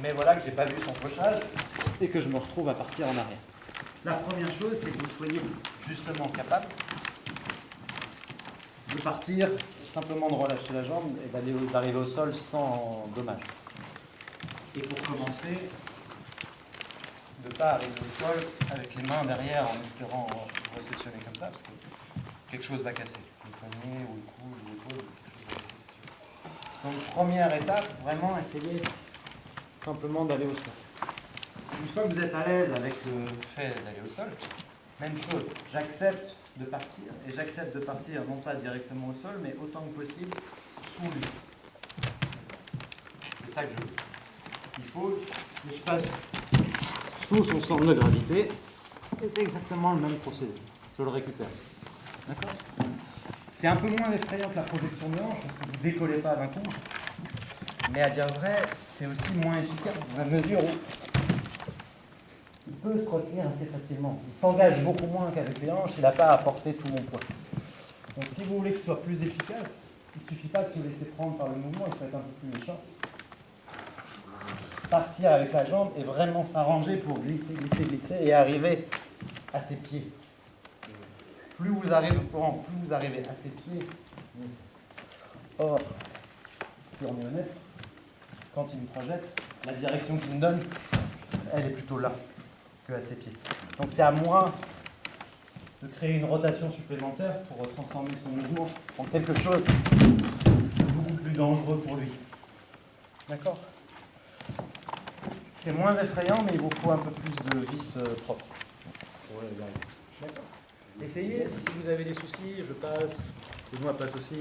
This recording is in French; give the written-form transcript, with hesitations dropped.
mais voilà que j'ai pas vu son pochage et que je me retrouve à partir en arrière. La première chose, c'est que vous soyez justement capable de partir, simplement de relâcher la jambe et d'arriver au sol sans dommage. Et pour commencer, de ne pas arriver au sol avec les mains derrière en espérant réceptionner comme ça, parce que quelque chose va casser. Le poignet ou le cou ou l'épaule, quelque chose va casser, c'est sûr. Donc première étape, vraiment essayer simplement d'aller au sol. Une fois que vous êtes à l'aise avec le fait d'aller au sol, même chose, j'accepte de partir, et j'accepte de partir non pas directement au sol, mais autant que possible sous lui. C'est ça que je veux. Il faut que je passe sous son centre de gravité, et c'est exactement le même procédé. Je le récupère. D'accord ? C'est un peu moins effrayant que la projection de hanche, parce que vous ne décollez pas d'un coup. Mais à dire vrai, c'est aussi moins efficace dans la mesure où il peut se retenir assez facilement. Il s'engage beaucoup moins qu'avec les hanches, il n'a pas à porter tout mon poids. Donc si vous voulez que ce soit plus efficace, il ne suffit pas de se laisser prendre par le mouvement, il faut être un peu plus méchant. Partir avec la jambe et vraiment s'arranger pour glisser, glisser, glisser et arriver à ses pieds. Plus vous arrivez au courant, plus vous arrivez à ses pieds, mieux c'est. Or, si on est honnête, quand il me projette, la direction qu'il me donne, elle est plutôt là que à ses pieds. Donc c'est à moi de créer une rotation supplémentaire pour transformer son mouvement en quelque chose de beaucoup plus dangereux pour lui. D'accord ? C'est moins effrayant, mais il vous faut un peu plus de vis propre. D'accord. Essayez, si vous avez des soucis, je passe, et moi passe aussi.